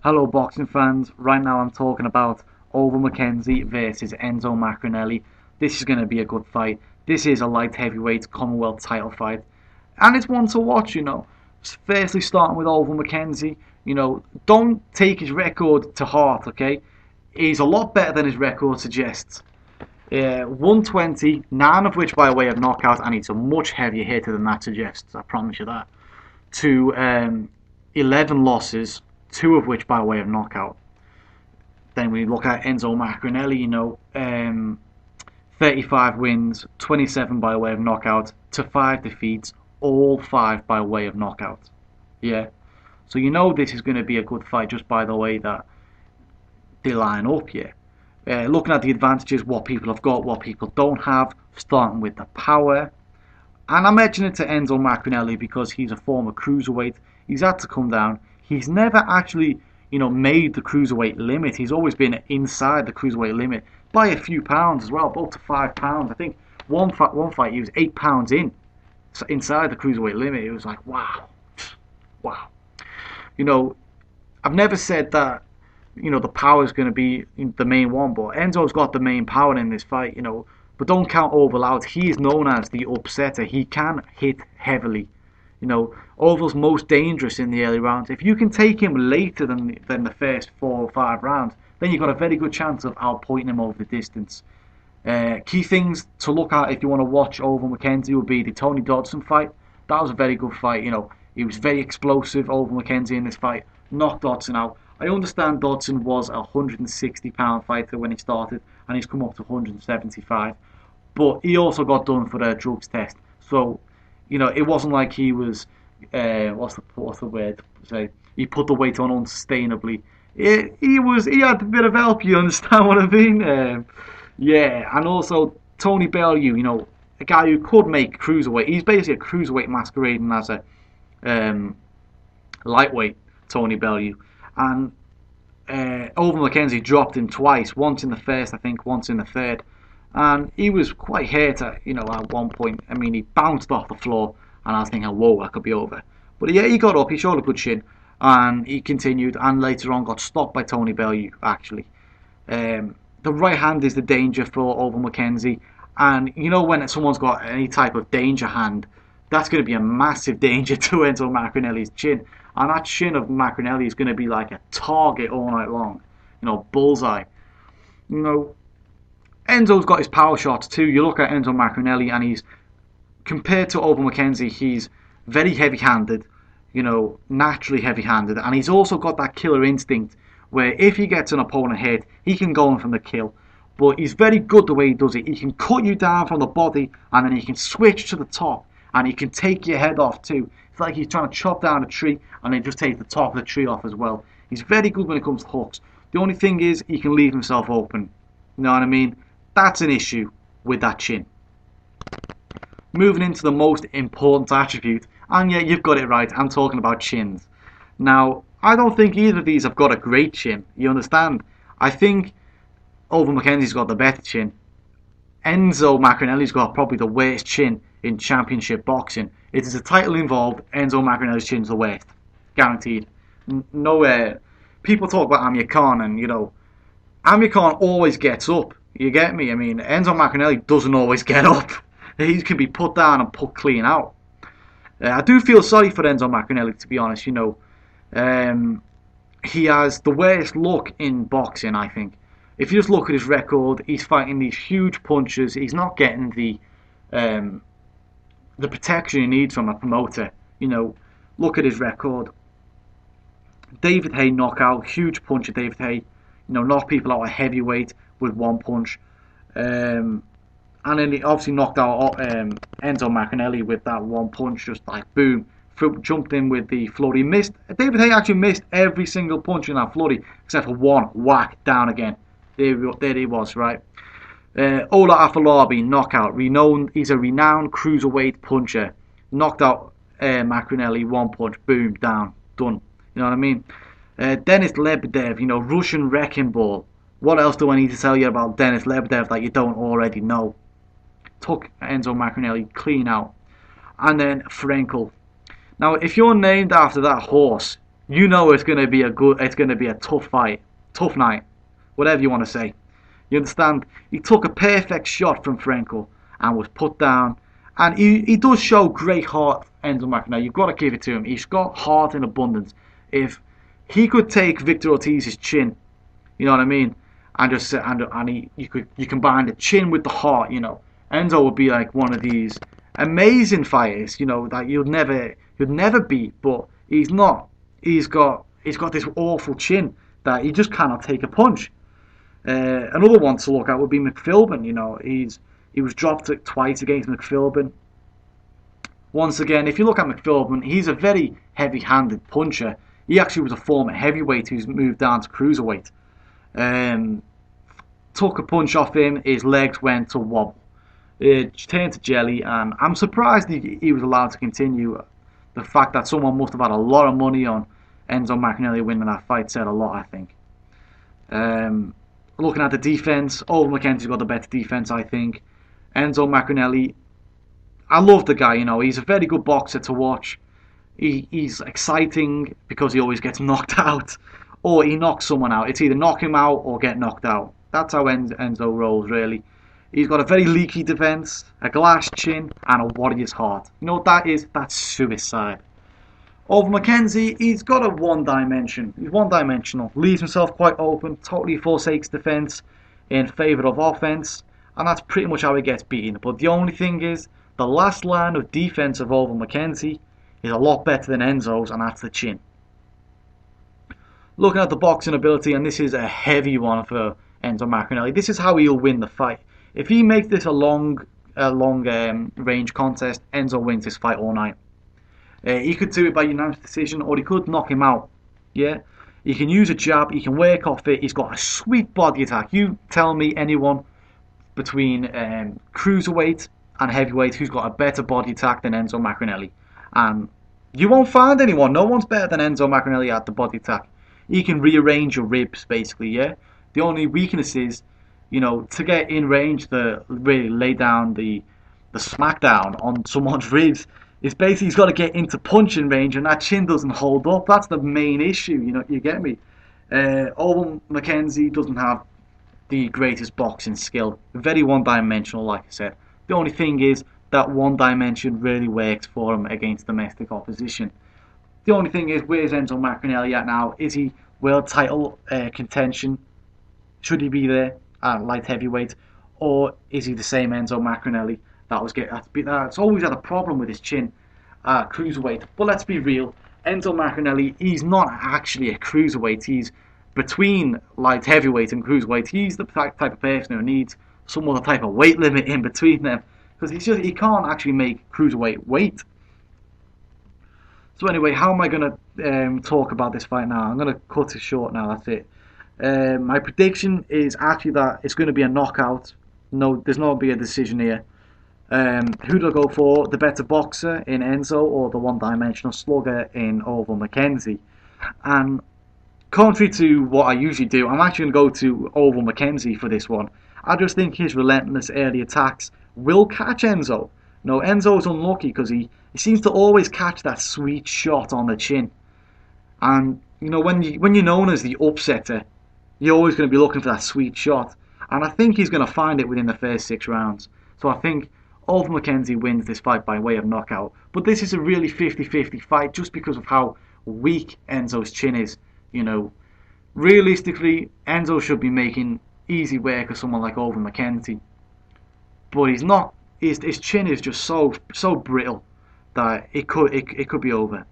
Hello boxing fans, right now I'm talking about Ovill McKenzie versus Enzo Maccarinelli. This is going to be a good fight. This is a light heavyweight Commonwealth title fight. And it's one to watch. Firstly, starting with Ovill McKenzie, don't take his record to heart, okay? He's a lot better than his record suggests. 120, 9 of which by way of knockout, and he's a much heavier hitter than that suggests, I promise you that. To 11 losses, 2 of which by way of knockout. Then we look at Enzo Maccarinelli, 35 wins, 27 by way of knockout, to 5 defeats, all 5 by way of knockout. Yeah. So this is going to be a good fight just by the way that they line up, yeah. Looking at the advantages, what people have got, what people don't have, starting with the power. And I mention it to Enzo Maccarinelli because he's a former cruiserweight. He's had to come down. He's never actually, made the cruiserweight limit. He's always been inside the cruiserweight limit by a few pounds as well, up to 5 pounds. I think one fight he was 8 pounds inside the cruiserweight limit. It was like, wow. I've never said that, the power is going to be the main one, but Enzo's got the main power in this fight, But don't count Ovill out. He is known as the upsetter. He can hit heavily. Ovill's most dangerous in the early rounds. If you can take him later than the first 4 or 5 rounds, then you've got a very good chance of outpointing him over the distance. Key things to look at if you want to watch Ovill McKenzie would be the Tony Dodson fight. That was a very good fight. He was very explosive, Ovill McKenzie, in this fight. Knocked Dodson out. I understand Dodson was a 160-pound fighter when he started, and he's come up to 175. But he also got done for a drugs test. So, it wasn't like he was, what's the word to say? He put the weight on unsustainably. He had a bit of help, you understand what I mean? Yeah, and also Tony Bellew, a guy who could make cruiserweight. He's basically a cruiserweight masquerading as a lightweight, Tony Bellew. And Ovill McKenzie dropped him twice, once in the first, I think, once in the third. And he was quite hurt at one point. I mean, he bounced off the floor, and I was thinking, whoa, that could be over. But yeah, he got up, he showed a good chin, and he continued, and later on got stopped by Tony Bellew, actually. The right hand is the danger for Ovill McKenzie, and when someone's got any type of danger hand, that's going to be a massive danger to Enzo Maccarinelli's chin. And that chin of Maccarinelli is going to be like a target all night long. Bullseye. Enzo's got his power shots too. You look at Enzo Maccarinelli and he's, compared to Ovill McKenzie, he's very heavy-handed, naturally heavy-handed. And he's also got that killer instinct where if he gets an opponent hit, he can go in from the kill. But he's very good the way he does it. He can cut you down from the body and then he can switch to the top. And he can take your head off too. It's like he's trying to chop down a tree and then just take the top of the tree off as well. He's very good when it comes to hooks. The only thing is he can leave himself open. You know what I mean? That's an issue with that chin. Moving into the most important attribute, and yeah, you've got it right, I'm talking about chins. Now, I don't think either of these have got a great chin, you understand? I think Ovill McKenzie's got the better chin. Enzo Maccarinelli's got probably the worst chin in championship boxing. It is a title involved, Enzo Maccarinelli's chin's the worst. Guaranteed. Nowhere. People talk about Amir Khan, and Amir Khan always gets up. You get me? I mean, Enzo Maccarinelli doesn't always get up. He can be put down and put clean out. I do feel sorry for Enzo Maccarinelli, to be honest. He has the worst luck in boxing, I think. If you just look at his record, he's fighting these huge punches. He's not getting the protection he needs from a promoter. Look at his record. David Haye knockout, huge puncher. David Haye, knocked people out at heavyweight with one punch. And then he obviously knocked out Enzo Maccarinelli with that one punch, just like boom. Jumped in with the flurry. David Haye actually missed every single punch in that flurry, except for one. Whack, down again. There he was, right? Ola Afolabi, knockout. He's a renowned cruiserweight puncher. Knocked out Maccarinelli, one punch, boom, down, done. You know what I mean? Denis Lebedev, Russian wrecking ball. What else do I need to tell you about Denis Lebedev that you don't already know? Took Enzo Maccarinelli clean out. And then Frenkel. Now, if you're named after that horse, you know it's gonna be a tough fight, tough night, whatever you want to say. You understand? He took a perfect shot from Frankel and was put down. And he does show great heart, Enzo Maccarinelli. You've got to give it to him. He's got heart in abundance. If he could take Victor Ortiz's chin, you know what I mean, and just you combine the chin with the heart, you know, Enzo would be like one of these amazing fighters, you know, that you'd never beat. But he's not. He's got this awful chin that he just cannot take a punch. Another one to look at would be McPhilbin. You know, he was dropped twice against McPhilbin. Once again, if you look at McPhilbin, he's a very heavy-handed puncher. He actually was a former heavyweight who's moved down to cruiserweight. Took a punch off him, his legs went to wobble. It turned to jelly, and I'm surprised he was allowed to continue. The fact that someone must have had a lot of money on Enzo Maccarinelli winning that fight said a lot, I think. Looking at the defense, Ovill McKenzie's got the better defense, I think. Enzo Maccarinelli, I love the guy, you know, he's a very good boxer to watch. He's exciting because he always gets knocked out, or he knocks someone out. It's either knock him out or get knocked out. That's how Enzo rolls, really. He's got a very leaky defense, a glass chin, and a warrior's heart. You know what that is? That's suicide. Ovill McKenzie, he's got a one dimension. He's one-dimensional. Leaves himself quite open, totally forsakes defense in favour of offense, and that's pretty much how he gets beaten. But the only thing is, the last line of defense of Ovill McKenzie is a lot better than Enzo's, and that's the chin. Looking at the boxing ability, and this is a heavy one for Enzo Maccarinelli, this is how he'll win the fight. If he makes this a long range contest, Enzo wins this fight all night. He could do it by unanimous decision, or he could knock him out. Yeah, he can use a jab, he can work off it. He's got a sweet body attack. You tell me anyone between cruiserweight and heavyweight who's got a better body attack than Enzo Maccarinelli, and you won't find anyone. No one's better than Enzo Maccarinelli at the body attack. He can rearrange your ribs, basically. Yeah, the only weakness is, you know, to get in range, to really lay down the smackdown on someone's ribs. It's basically he's got to get into punching range, and that chin doesn't hold up. That's the main issue, you know. You get me? Ovill McKenzie doesn't have the greatest boxing skill. Very one-dimensional, like I said. The only thing is that one dimension really works for him against domestic opposition. The only thing is, where's Enzo Maccarinelli at now? Is he world title contention? Should he be there at light heavyweight, or is he the same Enzo Maccarinelli that's always had a problem with his chin at cruiserweight? But let's be real, Enzo Maccarinelli, he's not actually a cruiserweight. He's between light heavyweight and cruiserweight. He's the type of person who needs some other type of weight limit in between them, because he can't actually make cruiserweight weight. So anyway, how am I going to talk about this fight now? I'm going to cut it short now, that's it. My prediction is actually that it's going to be a knockout. No, there's not going to be a decision here. Who do I go for? The better boxer in Enzo, or the one-dimensional slugger in Ovill McKenzie? And contrary to what I usually do, I'm actually going to go to Ovill McKenzie for this one. I just think his relentless early attacks will catch Enzo. No, Enzo's unlucky because he seems to always catch that sweet shot on the chin. And you know, when you're known as the upsetter, you're always going to be looking for that sweet shot. And I think he's going to find it within the first 6 rounds. So I think Ovill McKenzie wins this fight by way of knockout. But this is a really 50-50 fight just because of how weak Enzo's chin is. You know, realistically, Enzo should be making easy work of someone like Ovill McKenzie. But he's not. His chin is just so brittle that it could be over.